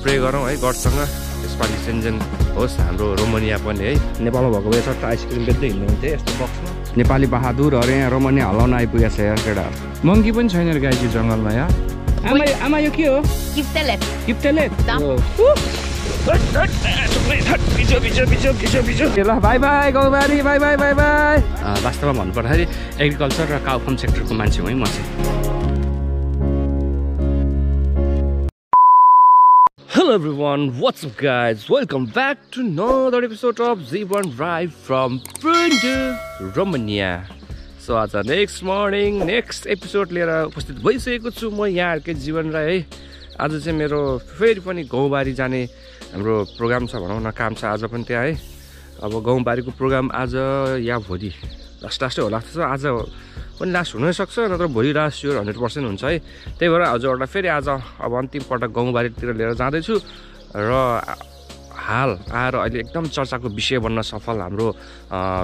Pray गरौँ है गडसँग यसपालि सेन्जन होस् हाम्रो रोमानिया पनि है। नेपालमा भएको भए चट्ट आइसक्रिम बेच्दै हिँड्नु हुन्थ्यो यस्तो बक्समा। नेपाली बहादुरहरू यहाँ रोमानिया हलाउन आइपुगेको छ यार केटा। मङ्की पनि छैन गाइज जङ्गलमा यार। आमा यो के हो? किप्टेलेट। किप्टेलेट ल बाई बाई गौबारी बाई बाई बाई बाई। वास्तवमा भन्नुपर्दाखेरि एग्रिकल्चर र काउफार्म सेक्टरको मान्छे हो है म चाहिँ। Hello everyone, what's up guys? Welcome back to another episode of Jeevan Rai from Prundu Romania. So आज next morning, next episode लिएर उपस्थित भइसकेको छु म यहाँहरुकै जीवन राई है। आज चाहिँ मेरो फेरि पनि गाउँबारी जाने हाम्रो प्रोग्राम छ भनौँ न, काम छ आज पनि त्यहाँ है। अब गाउँबारीको प्रोग्राम आज या भोलि लास्टै होला जस्तो छ। आज पनि लास्ट हुनै सक्छ नत्र भोलि लास्ट स्योर 100% हुन्छ है। त्यही भएर हजुरहरूलाई फेरि आज अब अन्तिम पटक गाउँबारीतिर लिएर जाँदैछु र हाल आएर अहिले एकदम चर्चाको विषय बन्न सफल हाम्रो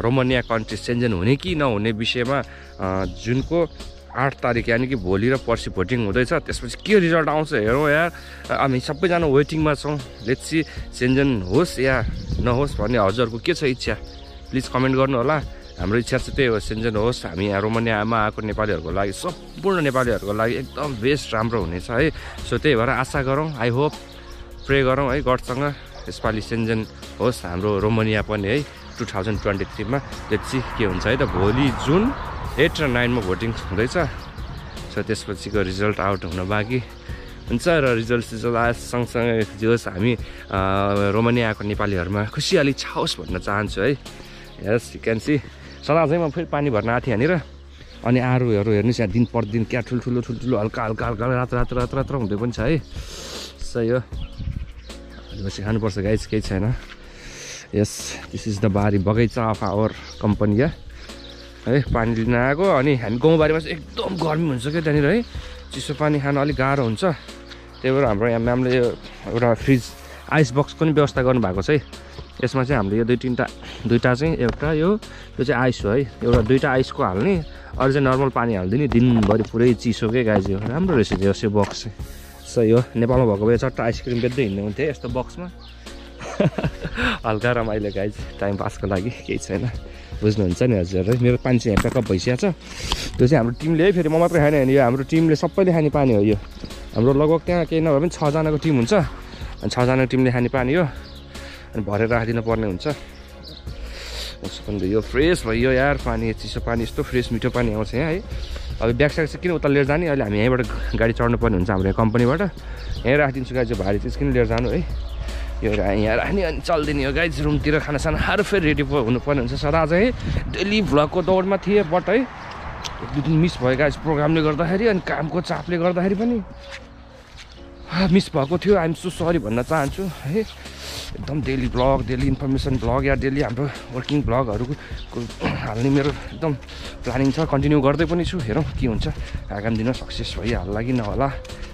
रोमानिया कन्ट्री सेन्जन हुने कि नहुने विषयमा जुनको 8 तारिक यानि कि भोलि र पर्सि भोटिङ हुँदैछ। त्यसपछि के रिजल्ट आउँछ हेरौँ यार। हामी सबैजना वेटिङमा छौँ। लेट्स सी सेन्जन होस् या नहोस् भन्ने हजुरहरूको के छ इच्छा प्लिज कमेन्ट गर्नु होला। हाम्रो इच्छा चाहिँ त्यही हो, सेन्जन होस्। हामी यहाँ रोमानियामा आएको नेपालीहरूको लागि, सम्पूर्ण नेपालीहरूको लागि एकदम बेस्ट राम्रो हुनेछ है। सो त्यही भएर आशा गरौँ, आई होप प्रे गरौँ है गडसँग यसपालि सेन्जन होस् हाम्रो रोमानिया पनि है 2023 मा। लेट्स सी के हुन्छ है त। भोलि जुन 8 र 9 मा भोटिङ हुँदैछ। सो त्यसपछिको रिजल्ट आउट हुन बाँकी हुन्छ र रिजल्ट आए सँगसँगै जे होस् हामी रोमानियाको नेपालीहरूमा खुसियाली छाओस् भन्न चाहन्छु है। यस यु क्यान सी सदा चाहिँ म फेरि पानी भर्न आएको थिएँ यहाँनिर। अनि आरूहरू हेर्नुहोस् यहाँ दिन प्रतिदिन क्या ठुल्ठुलो हल्का रात्र हुँदै पनि छ है। सही हो, भनेपछि खानुपर्छ गाइज, केही छैन। यस दिस इज द बारी बगैँचा अफ आवर कम्पनी है। पानी लिन आएको अनि हामी गाउँबारीमा चाहिँ एकदम गर्मी हुन्छ क्या त्यहाँनिर है। चिसो पानी खान अलिक गाह्रो हुन्छ। त्यही भएर हाम्रो यहाँ म्यामले यो एउटा फ्रिज आइस बक्सको पनि व्यवस्था गर्नुभएको छ है। यसमा चाहिँ हामीले यो दुईवटा चाहिँ एउटा यो चाहिँ आइस हो है। एउटा 2टा आइसको हाल्ने, अरू चाहिँ नर्मल पानी हालिदिने। दिनभरि पुरै चिसो के गाइज यो राम्रो रहेछ यो बक्स चाहिँ। सही हो, नेपालमा भएको भए चट्ट आइसक्रिम बेच्दै हिँड्नु हुन्थ्यो यस्तो बक्समा। हल्का रमाइलो गाइज, टाइम पासको लागि केही छैन, बुझ्नुहुन्छ नि हजुर है। मेरो पानी चाहिँ यहाँ प्याकअप भइसकेको छ। त्यो चाहिँ हाम्रो टिमले है, फेरि म मात्रै खाने होइन, यो हाम्रो टिमले सबैले खाने पानी हो यो। हाम्रो लगभग त्यहाँ केही नभए पनि 6 जनाको टिम हुन्छ अनि 6 जनाको टिमले खाने पानी हो अनि भरेर राखिदिनु पर्ने हुन्छ। यो फ्रेस भयो यार पानी, चिसो पानी, यस्तो फ्रेस मिठो पानी आउँछ यहाँ है। अब ब्याग साइड चाहिँ किन उता लिएर जाने, अहिले हामी यहीँबाट गाडी चढ्नु पर्ने हुन्छ हाम्रो कम्पनीबाट। यहीँ राखिदिन्छु गाइज, भारी चिज किन लिएर जानु है। यो यहाँ राख्ने अनि चल्दिने हो गाइज। रुमतिर खानासाना खाएर फेरि रेडी हुनुपर्ने हुन्छ। सदा चाहिँ डेली भ्लगको दौडमा थिएँ बट है 1-2 दिन मिस भयो गाइज प्रोग्रामले गर्दाखेरि अनि कामको चापले गर्दाखेरि पनि मिस भएको थियो। आइएम सो सरी भन्न चाहन्छु है। एकदम daily blog, daily information blog या डेली हाम्रो वर्किङ ब्लगहरूको हाल्ने मेरो एकदम प्लानिङ छ। कन्टिन्यू गर्दै पनि छु, हेरौँ के हुन्छ। आगामी दिनमा सक्सेस भइहाल्ला कि नहोला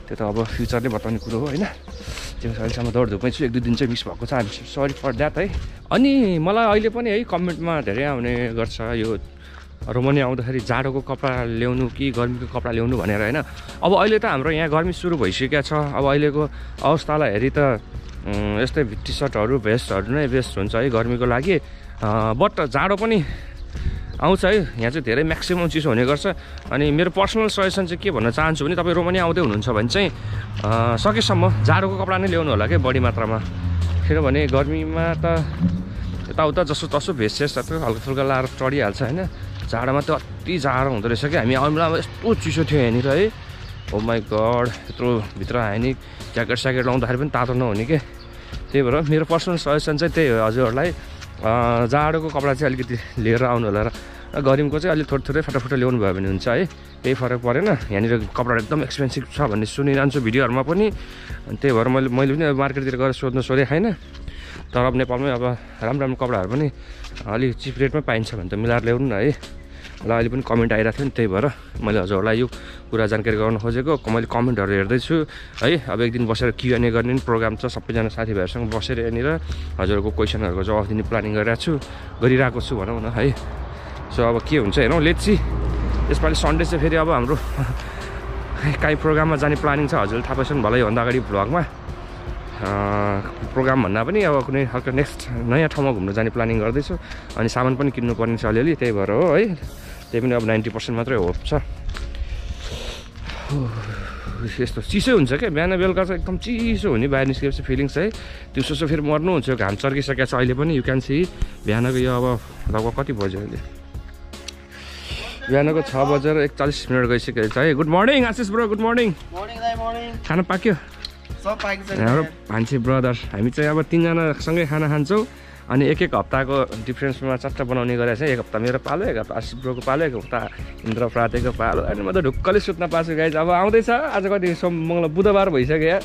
त्यो त अब फ्युचरले बताउने कुरो हो होइन। त्यो अहिलेसम्म दौडधुपमै छु, 1-2 दिन चाहिँ मिस भएको छ। आइएम सरी फर द्याट है। अनि मलाई अहिले पनि है कमेन्टमा धेरै आउने गर्छ यो रोमानिया आउँदाखेरि जाडोको कपडा ल्याउनु कि गर्मीको कपडा ल्याउनु भनेर होइन। अब अहिले त हाम्रो यहाँ गर्मी सुरु भइसकेको छ। अब अहिलेको अवस्थालाई हेरी त यस्तै टी सर्टहरू भेस्टहरू नै बेस्ट हुन्छ है गर्मीको लागि। बट जाडो पनि आउँछ है। यहाँ चाहिँ धेरै म्याक्सिमम् चिसो हुने गर्छ। अनि मेरो पर्सनल सजेसन चाहिँ के भन्न चाहन्छु भने तपाईँ रोमानिया आउँदै हुनुहुन्छ भने चाहिँ सकेसम्म जाडोको कपडा नै ल्याउनु होला क्या बढी मात्रामा। किनभने गर्मीमा त यताउता जसो तसो भेस्ट हल्का फुल्का लाएर चढिहाल्छ होइन। जाडोमा त अति जाडो हुँदो रहेछ क्या। हामी आउनुमा यस्तो चिसो थियो यहाँनिर है। ओ माई गड, यत्रो भित्र आयो नि ज्याकेट स्याकेट लाउँदाखेरि पनि तातो नहुने के। त्यही भएर मेरो पर्सनल सजेसन चाहिँ त्यही हो हजुरहरूलाई, जाडोको कपडा चाहिँ अलिकति लिएर आउनु होला र गर्मीको चाहिँ अलिक थोरै फटाफट ल्याउनु भयो भने हुन्छ है। केही फरक परेन। यहाँनिर कपडा एकदम एक्सपेन्सिभ छ भन्ने सुनिरहन्छु भिडियोहरूमा पनि। अनि त्यही भएर मैले पनि मार्केटतिर गएर सोधेको छैन। तर अब नेपालमै अब राम्रो कपडाहरू पनि अलिक चिप रेटमै पाइन्छ भने त मिलाएर ल्याउनु न है। मलाई अहिले पनि कमेन्ट आइरहेको थियो नि, त्यही भएर मैले हजुरहरूलाई यो कुरा जानकारी गराउन खोजेको। मैले कमेन्टहरू हेर्दैछु है। अब एक दिन बसेर Q&A गर्ने पनि प्रोग्राम छ। सबैजना साथीभाइहरूसँग बसेर यहाँनिर हजुरहरूको क्वेसनहरूको जवाफ दिने प्लानिङ गरिरहेको छु भनौँ न है। सो अब के हुन्छ हेरौँ, लेट्स सी। यसपालि सन्डे चाहिँ फेरि अब हाम्रो काहीँ प्रोग्राममा जाने प्लानिङ छ। हजुरले थाहा पाइसक्नु भलै भन्दा अगाडि भ्लगमा प्रोग्राम भन्दा पनि अब कुनै खालको नेक्स्ट नयाँ ठाउँमा घुम्न जाने प्लानिङ गर्दैछु अनि सामान पनि किन्नुपर्ने छ अलिअलि त्यही भएर हो है त्यही पनि अब 90% मात्रै होप छ यस्तो चिसो हुन्छ क्या बिहान बेलुका चाहिँ एकदम चिसो हुने बाहिर निस्केपछि फिलिङ्स है दिउँसो फेरि मर्नुहुन्छ घाम चर्किसकेको छ अहिले पनि यु क्यान सी बिहानको यो अब लगभग कति बज्यो अहिले बिहानको 6:41 गइसकेको छ है गुड मर्निङ आशिष ब्रो गुड मर्निङ खाना पाक्यो हाम्रो भान्सी ब्रदर हामी चाहिँ अब 3 जना सँगै खाना खान्छौँ अनि एक हप्ताको डिफ्रेन्समा चट्टा बनाउने गरेको छ एक हप्ता मेरो पालो एक हप्ता आशिष ब्रोको पालो एक हप्ता इन्द्र प्रातेको पालो अनि म त ढुक्कले सुत्न पाछु गाइज अब आउँदैछ आज कति मङ्गल बुधबार भइसक्यो यार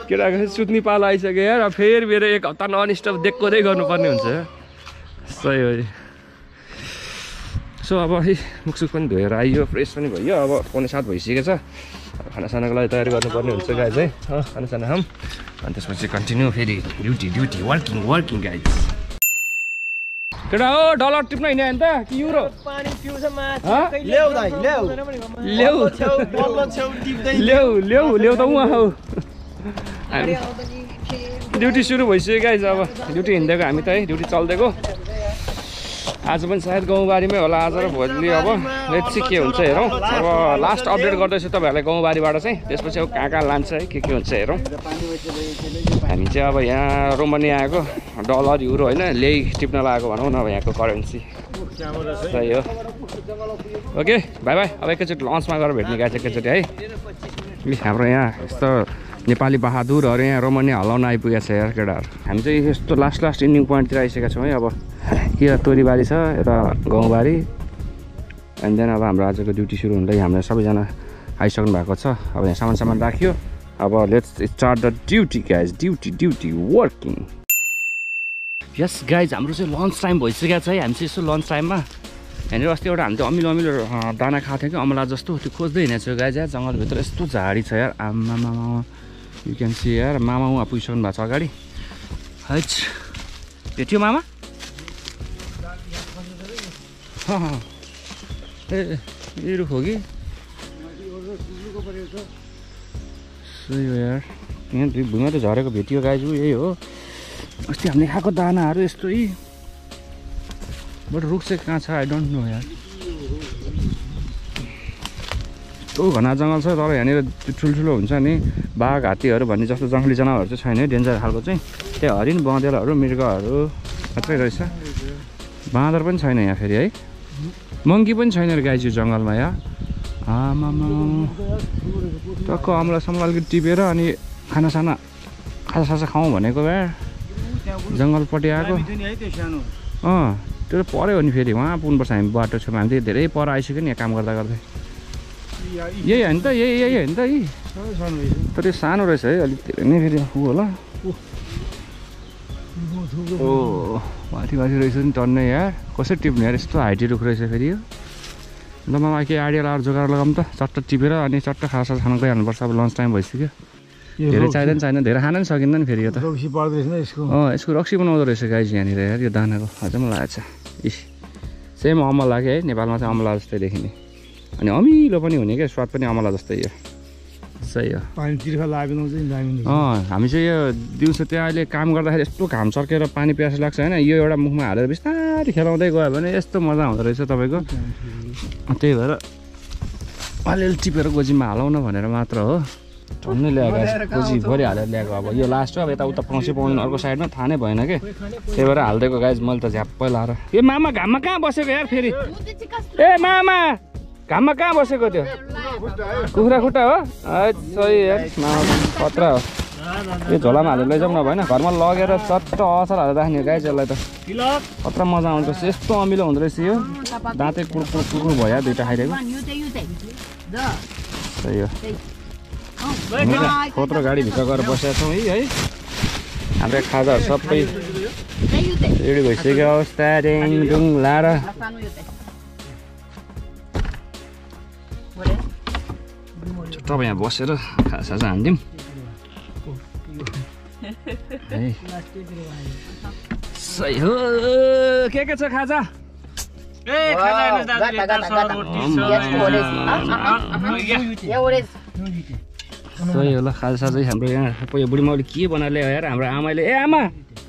केटाको सुत्ने पालो आइसक्यो यार फेरि मेरो एक हप्ता नन स्टप देखकोदै गर्नुपर्ने हुन्छ सही हो सो अब मुखसुख पनि धोएर आइयो फ्रेस पनि भयो अब 6:45 भइसकेको छ खानासानाको लागि तयारी गर्नुपर्ने हुन्छ गाइज है खानासाना खाऊँ अनि त्यसपछि कन्टिन्यू फेरि ड्युटी वर्किङ गाइज केटा हो डलर टिप्न हिँड्यो भने त कि युरो ल्याउ त उहाँ हौ ड्युटी सुरु भइसक्यो गाइज अब ड्युटी हिँड्दैको हामी त है ड्युटी चल्दिएको आज पनि सायद गाउँबारीमै होला आज र भोलि अब लेट्स सी के हुन्छ हेरौँ अब लास्ट अपडेट गर्दैछु तपाईँहरूलाई गाउँबारीबाट चाहिँ त्यसपछि अब कहाँ लान्छ है के हुन्छ हेरौँ हामी चाहिँ अब यहाँ रोमानिया आएको डलर युरो होइन ल्याइ टिप्न लागेको भनौँ न अब यहाँको करेन्सी सही हो ओके बाई बाई अब एकैचोटि लन्चमा गएर भेट्ने गाइस एकैचोटि है हाम्रो यहाँ यस्तो नेपाली बहादुरहरू यहाँ रोमानिया हलाउन आइपुगेको छ यार केटाहरू हामी चाहिँ यस्तो लास्ट इन्डिङ पोइन्टतिर आइसकेका छौँ है अब यहाँ तोरीबारी छ यता गाउँबारी एन्ड देन अब हाम्रो आजको ड्युटी सुरु हुँदै हाम्रो सबैजना आइसक्नु भएको छ अब यहाँ सामान राख्यो अब let's start the duty guys duty working yes guys हाम्रो चाहिँ लन्च टाइम भइसकेको छ है हामी चाहिँ यसो लन्च टाइममा यहाँनिर अस्ति एउटा हामी चाहिँ अमिलो दाना खाएको थियो कि अमला जस्तो त्यो खोज्दै हिँडेको छु गाइज यार जङ्गलभित्र यस्तो झाडी छ यार आमामा यु क्यान सी यार मामा उहाँ पुगिसक्नु भएको छ अगाडि हैट भेट्यो मामा ए रुख हो कि सही हो यार यहाँ भुइँमा त झरेको भेटियो गाइज यही हो अस्ति हामीले खाएको दानाहरू यस्तै बट रुख चाहिँ कहाँ छ आई डोन्ट नो यार यस्तो घना जङ्गल छ तर यहाँनिर ठुल्ठुलो हुन्छ नि बाघ हात्तीहरू भन्ने जस्तो जङ्गली जनावरहरू चाहिँ छैन है डेन्जर खालको चाहिँ त्यहाँ हरिण बँदेलहरू मृगहरू मात्रै रहेछ बाँदर पनि छैन यहाँ फेरि है मङ्की पनि छैन गाइज यो जङ्गलमा यहाँ आमामा टक्क अमला समला अलिकति टिपेर अनि खानासाना खाजा खाउँ भनेको यार जङ्गलपट्टि आएको त्यो पऱ्यो नि फेरि उहाँ पुग्नुपर्छ हामी बाटो छेउमा हामी त धेरै पर आइसक्यो नि यहाँ काम गर्दा यही होइन त यही होइन त यही तर यो सानो रहेछ है अलिक धेरै नै फेरि ऊ होला ओ माथि रहेछ नि टन्नै यार कसरी टिप्ने यार यस्तो हाइटी रुख रहेछ फेरि यो ल मामा के आइडिया लगाएर जोगाएर लगाऊँ त चट्ट टिपेर अनि चट्ट खासा खान गइहाल्नुपर्छ अब लन्च टाइम भइसक्यो धेरै चाहिँदैन धेरै खान पनि सकिँदैन नि फेरि यो त यसको रक्सी बनाउँदो रहेछ गाइज यहाँनिर यार यो दानाको अझै पनि लागेको छ इस सेम अमला लाग्यो है नेपालमा चाहिँ अमला जस्तै देखिने अनि अमिलो पनि हुने क्या स्वाद पनि अमला जस्तै यो सही हो हामी चाहिँ यो दिउँसो त्यहाँ अहिले काम गर्दाखेरि यस्तो घाम चर्केर पानी प्यास लाग्छ होइन यो एउटा मुखमा हालेर बिस्तारै खेलाउँदै गयो भने यस्तो मजा हुँदो रहेछ तपाईँको त्यही भएर अलिअलि टिपेर गोजीमा हालौँ न भनेर मात्र हो टन्नै ल्याएको गोजीभरि हालेर ल्याएको अब यो लास्ट हो अब यताउता पाउँछ पाउँदैन अर्को साइडमा थाहा नै भएन कि त्यही भएर हालिदिएको गाइज मैले त झ्याप्पै लाएर ए मामा घाममा कहाँ बसेको यार फेरि ए मामा घाममा कहाँ बसेको त्यो कुखुरा खुट्टा हो सही यार मामा खतरा हो यो झोलामा हालेर लैजाउँ न भएन घरमा लगेर चट्ट अचार हालेर राख्ने गाइज यसलाई त खतरा मजा आउँछ यस्तो अमिलो हुँदो रहेछ यो दाँतै कुकुर भयो दुइटा खाइदिएको सही हो खतरा गाडीभित्र गएर बसेका छौँ है हाम्रो खाजाहरू सबै रेडी भइसक्यो अवस्था डेङडुङ लाएर तपाईँ यहाँ बसेर खाजा हान्दिउँ है सही हो के छ खाजा सही होला खाजा साजा हाम्रो यहाँ बुढी माउले के बनाएर ल्यायो यार हाम्रो आमाले ए आमा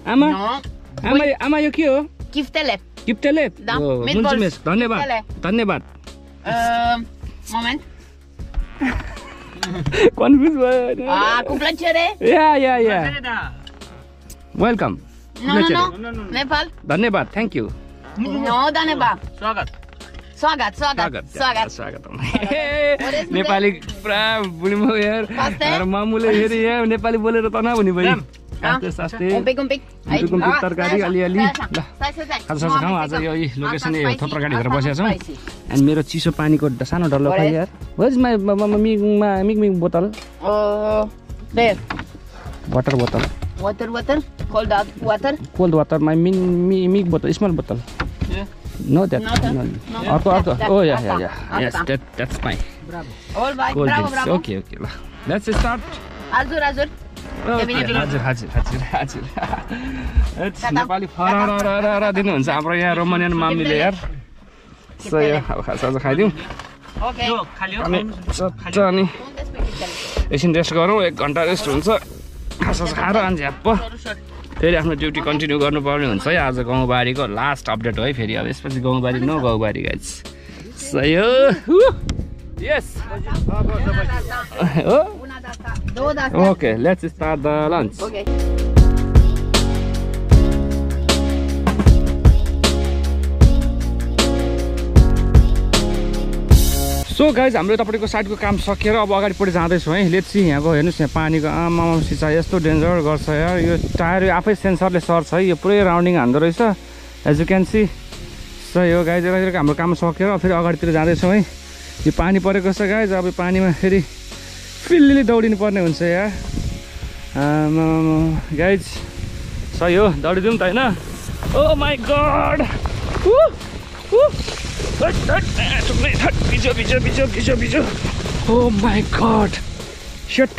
आमा आमा आमा यो के हो Kiftelet. किप्टेलेट हुन्छ मिस धन्यवाद धन्यवाद Moment. कन्फ्युज भयो Kumplanchere. या वेलकम No. Nepal. धन्यवाद thank you No, Daneba. Swagat. Nepali पुरा बुढी माउ यार हाम्रो मामुले फेरि यहाँ नेपाली बोलेर त नभनी भयो Kumpik. तरकारी अलिअलि ल खाजा खाउँ आज यो लोकेसन यो थोप्रो गाडीभित्र बसेका छौँ अनि मेरो चिसो पानीको सानो डल्लो खाइ यार वाज माई मिग बोतल There. वाटर बोतल Water. Cold water. Cold water my big बोतल स्मल बोतल नो द्याट अर्को oh yeah yes that's my All right. Cold Bravo. Drinks okay ल लेट्स स्टार्ट Azur. हजुर नेपाली फरा दिनुहुन्छ हाम्रो यहाँ रोमानियन मामीले यार सही हो अब खाजा खाइदिउँ Okay. अनि एकछिन रेस्ट गरौँ 1 घन्टा रेस्ट हुन्छ खाजा खाएर अनि झ्याप्प फेरि आफ्नो ड्युटी कन्टिन्यू गर्नुपर्ने हुन्छ है आज गाउँबारीको लास्ट अपडेट हो है फेरि अब यसपछि गाउँबारी नो गाउँबारी गाइज सही हो यस हो Okay, let's start the lunch. Okay. So guys, हाम्रो तपाईको साइडको काम सकिएर अब अगाडिपट्टि जाँदैछौँ है लेट्स सी यहाँको हेर्नुस् यहाँ पानीको आमा सिँचाइ यस्तो डेन्जर गर्छ यार यो टायर आफै सेन्सरले सर्छ है यो पुरै राउन्डिङ हान्दो रहेछ एज यु क्यान सी सही हो गाइज हाम्रो काम सकेर फेरि अगाडितिर जाँदैछौँ है यो पानी परेको छ गाइज अब पानीमा फेरि फिल्ली दौडिनु पर्ने हुन्छ यार गाइज सही हो दौडिदिउँ त होइन ओ माई गड भिजो ओ माई गड सेट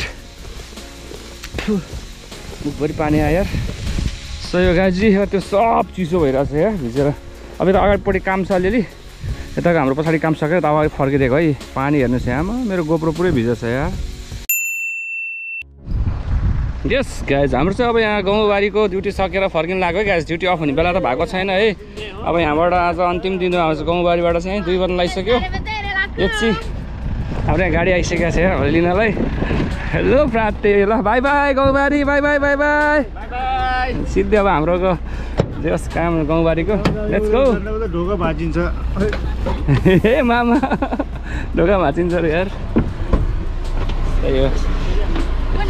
मुखभरि पानी आयो यार सही हो गाइजी त्यो सब चिसो भइरहेछ यार भिजेर अब यता अगाडिपट्टि काम छ अलिअलि यताको हाम्रो पछाडि काम सकेर त अगाडि फर्किदिएको है पानी हेर्नुहोस् यहाँमा मेरो गोप्रो पुरै भिजेछ यार यस गाइज हाम्रो चाहिँ अब यहाँ गाउँबारीको ड्युटी सकेर फर्किनु लाग्यो है गाइज ड्युटी अफ हुने बेला त भएको छैन है अब यहाँबाट आज अन्तिम दिन आउँछ गाउँबारीबाट चाहिँ 2 बजे लागिसक्यो एकछि हाम्रो यहाँ गाडी आइसकेको छ यार लिनलाई हेलो प्राते ल बाई बाई गाउँबारी बाई सिधै अब हाम्रोको जस काम गाउँबारीको लेट्स गो ढोका भाँचिन्छ ए मामा ढोका भाँचिन्छ रे यार त्यही हो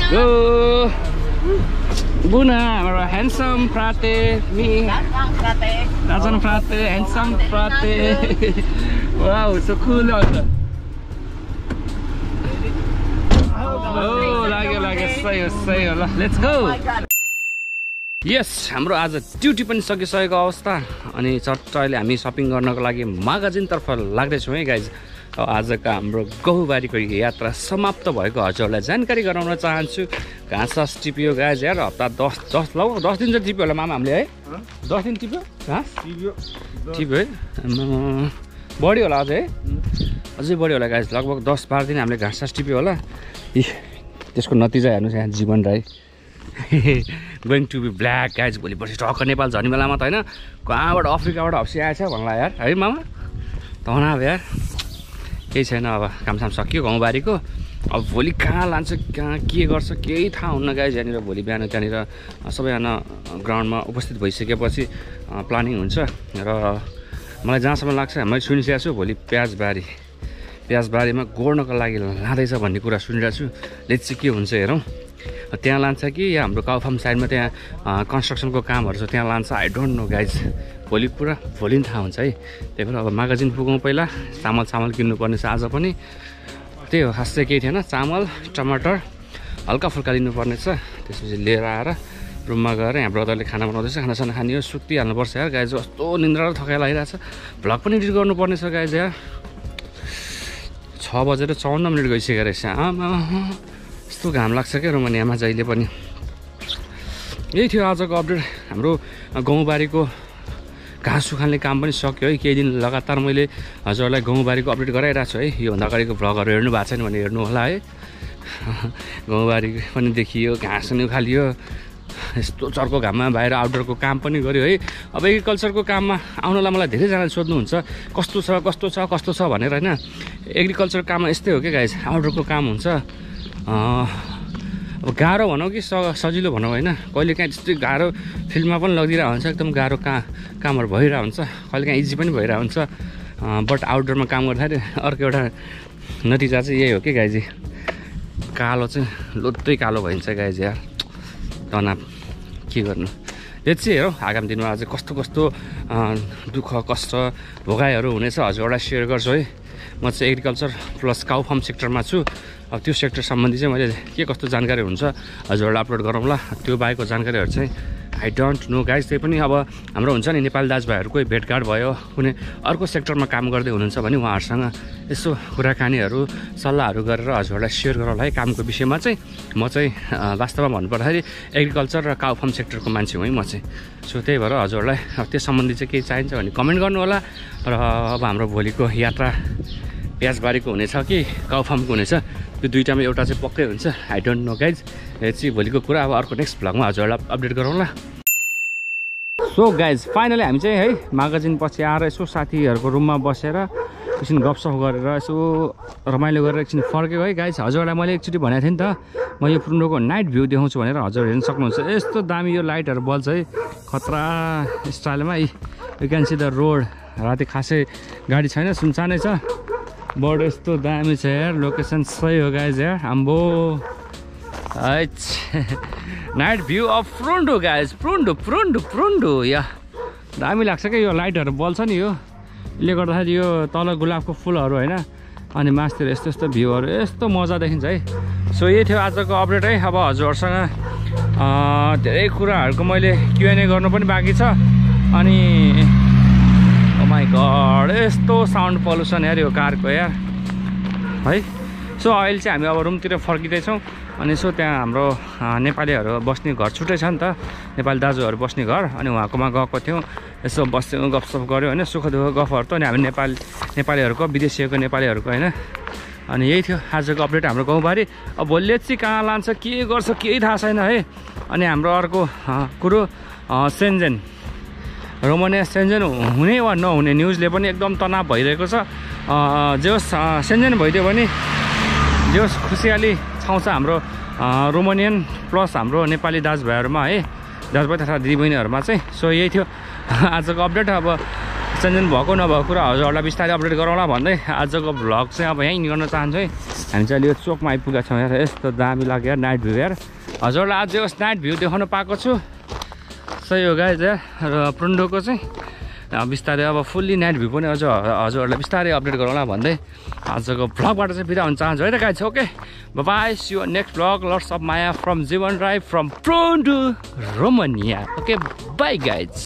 गो बुना हाम्रो ह्यान्डसम प्राते मी राजन प्राते ह्यान्डसम प्राते वाउ सो कुल आउँछ ओ लाग्यो सही हो ल लेट्स गो यस हाम्रो आज ड्युटी पनि सकिसकेको अवस्था अनि चट्ट अहिले हामी सपिङ गर्नको लागि magaजिनतर्फ लाग्दैछौँ है गाइज आजको हाम्रो गाउँबारीको यात्रा समाप्त भएको हजुरहरूलाई जानकारी गराउन चाहन्छु घाँस टिप्यो गाइज यार हप्ता 10 दिन चाहिँ टिप्यो होला मामा हामीले है 10 दिन टिप्यो घाँस टिप्यो है बढी होला अझै है अझै बढी होला गाइज लगभग 10-12 दिन हामीले घाँस टिप्यो होला त्यसको नतिजा हेर्नुहोस् यहाँ Jeevan Rai going to be black guys भोलि पर्सि टक्क नेपाल झर्ने बेलामा त होइन कहाँबाट अफ्रिकाबाट हप्सी आएछ भन्ला यार है मामा त अब यार केही छैन अब कामसाम सकियो गाउँबारीको अब भोलि कहाँ लान्छ कहाँ के गर्छ केही थाहा हुन्न गाइज यहाँनिर भोलि बिहान त्यहाँनिर सबैजना ग्राउन्डमा उपस्थित भइसकेपछि प्लानिङ हुन्छ र मलाई जहाँसम्म लाग्छ मैले सुनिसकेको छु भोलि प्याजबारीमा गोड्नको लागि लाँदैछ भन्ने कुरा सुनिरहेको छु लेट्स चाहिँ के हुन्छ हेरौँ त्यहाँ लान्छ कि या हाम्रो काउफार्म साइडमा त्यहाँ कन्स्ट्रक्सनको कामहरू छ त्यहाँ लान्छ आई डोन्ट नो गाइज भोलि भोलि थाहा हुन्छ है त्यही भएर अब magaजिन पुगौँ पहिला चामल किन्नुपर्ने छ आज पनि त्यही हो खास चाहिँ केही थिएन चामल टमाटर हल्का फुल्का लिनुपर्ने छ त्यसपछि लिएर आएर रुममा गएर यहाँ ब्रदरले खाना बनाउँदैछ खानासाना खाने हो सुत्तिहाल्नुपर्छ यार गाइज कस्तो निन्द्रा र थकाइ लागिरहेछ भ्लग पनि एडिट गर्नुपर्ने छ गाइज यार 6:54 गइसकेको रहेछ आमा यस्तो घाम लाग्छ क्या रोमानियामा जहिले पनि यही थियो आजको अपडेट हाम्रो गाउँबारीको घाँस सुखाल्ने काम पनि सक्यो है केही दिन लगातार मैले हजुरहरूलाई गाउँबारीको अपडेट गराइरहेको छु है योभन्दा अगाडिको भ्लगहरू हेर्नु भएको छैन भने हेर्नु होला है गाउँबारी पनि देखियो, घाँस पनि उखालियो। यस्तो चर्को घाममा बाहिर आउटडोरको काम पनि गर्यो है। अब एग्रिकल्चरको काममा आउनलाई मलाई धेरैजनाले सोध्नुहुन्छ कस्तो छ भनेर होइन। एग्रिकल्चर काममा यस्तै हो कि गाइस, आउटडोरको काम हुन्छ। अब गाह्रो भनौँ कि सजिलो भनौँ होइन, कहिलेकाहीँ त्यस्तै गाह्रो फिल्डमा पनि लगिरहेको हुन्छ, एकदम गाह्रो कामहरू भइरहेको हुन्छ, कहिलेकाहीँ इजी पनि भइरहेको हुन्छ। बट आउटडोरमा काम गर्दाखेरि अर्को एउटा नतिजा चाहिँ यही हो कि गाइजी, कालो चाहिँ लोत्तै कालो भइन्छ गाइजी यार। तनाव के गर्नु, यो चाहिँ हेरौँ आगामी दिनमा अझै कस्तो दुःख कष्ट भोगाइहरू हुनेछ हजुरहरूलाई सेयर गर्छु है। म चाहिँ एग्रिकल्चर प्लस काउ फार्म सेक्टरमा छु। अब त्यो सेक्टर सम्बन्धी चाहिँ मैले के कस्तो जानकारी हुन्छ हजुरहरूलाई अपलोड गरौँला। त्यो बाहेकको जानकारीहरू चाहिँ आई डोन्ट नो गाइज। त्यही पनि अब हाम्रो हुन्छ नि नेपाली दाजुभाइहरू कोही भेटघाट भयो, कुनै अर्को सेक्टरमा काम गर्दै हुनुहुन्छ भने उहाँहरूसँग यसो कुराकानीहरू सल्लाहहरू गरेर हजुरहरूलाई सेयर गरौँला है कामको विषयमा चाहिँ। म चाहिँ वास्तवमा भन्नुपर्दाखेरि एग्रिकल्चर र काउ फार्म सेक्टरको मान्छे हुँ है म चाहिँ। सो त्यही भएर हजुरहरूलाई त्यो सम्बन्धी चाहिँ केही चाहिन्छ भने कमेन्ट गर्नु होला। र अब हाम्रो भोलिको यात्रा प्याजबारीको हुनेछ कि काउ फार्मको हुनेछ, त्यो दुइटामा एउटा चाहिँ पक्कै हुन्छ। I don't know guys. यो चाहिँ भोलिको कुरा अब अर्को नेक्स्ट भ्लगमा हजुरहरूलाई अपडेट गरौँला। सो गाइज फाइनली हामी चाहिँ है म्यागजिन पछि आएर यसो साथीहरूको रुममा बसेर एकछिन गफसफ गरेर यसो रमाइलो गरेर एकछिन फर्केको है गाइज। हजुरहरूलाई मैले एकचोटि भनेको थिएँ नि त म यो प्रुन्डोको नाइट भ्यू देखाउँछु भनेर, हजुर हेर्न सक्नुहुन्छ। यस्तो दामी यो लाइटहरू बल्छ है खतरा स्टाइलमा। You can see the road. राति खासै गाडी छैन, सुनसानै छ। बर्ड यस्तो दामी छ यार, लोकेसन सही हो गाइज यार। आम्बो नाइट भ्यू अफ प्रुन्डो गाइज, प्रुन्डो या दामी लाग्छ क्या यो लाइटहरू बल्छ नि यो, यसले गर्दाखेरि यो तल गुलाबको फुलहरू होइन, अनि मासतिर यस्तो भ्यूहरू यस्तो मजा देखिन्छ है। सो यही थियो आजको अपडेट है। अब हजुरहरूसँग धेरै कुराहरूको मैले Q&A गर्नु पनि बाँकी छ। अनि ओ माई गड यस्तो साउन्ड पल्युसन यार यो कारको यार है। सो अहिले चाहिँ हामी अब रुमतिर फर्किँदैछौँ। अनि सो त्यहाँ हाम्रो नेपालीहरू बस्ने घर छुट्टै छ नि त, नेपाली दाजुहरू बस्ने घर। अनि उहाँकोमा गएको थियौँ, यसो बस्यौँ, गफसफ गऱ्यौँ होइन, सुख दुःख गफहरू त। अनि हामी नेपालीहरूको विदेशीको नेपालीहरूको होइन। अनि यही थियो आजको अपडेट हाम्रो गाउँबारी। अब भोलि चाहिँ कहाँ लान्छ के गर्छ केही थाहा छैन है। अनि हाम्रो अर्को कुरो सेन्जेन रोमानिया सेन्जेन हुने वा नहुने न्युजले पनि एकदम तनाव भइरहेको छ। जे होस् सेन्जेन भइदियो भने जे होस् खुसियाली छाउँछ हाम्रो रोमानियन प्लस हाम्रो नेपाली दाजुभाइहरूमा है, दाजुभाइ तथा दिदीबहिनीहरूमा चाहिँ। सो यही थियो आजको अपडेट। अब सेन्जेन भएको नभएको कुरा हजुरहरूलाई बिस्तारै अपडेट गरौँला भन्दै आजको भ्लग चाहिँ अब यहीँ गर्न चाहन्छु है। हामी चाहिँ अहिले यो चोकमा आइपुगेका छौँ यार, यस्तो दामी लाग्यो यार नाइट भ्यू यार। हजुरलाई आज होस् नाइट भ्यू देखाउन पाएको छु, सही हो गाइज यार। र प्रुन्डोको चाहिँ बिस्तारै अब फुल्ली नाइट भ्यू पनि अझ हजुरहरूलाई बिस्तारै अपडेट गरौँला भन्दै आजको भ्लगबाट चाहिँ बिदा हुन चाहन्छु है त guys. Okay bye, see you next vlog. Lots of माया फ्रम जीवन राई फ्रम प्रुन्डु रोमानिया। Okay bye guys.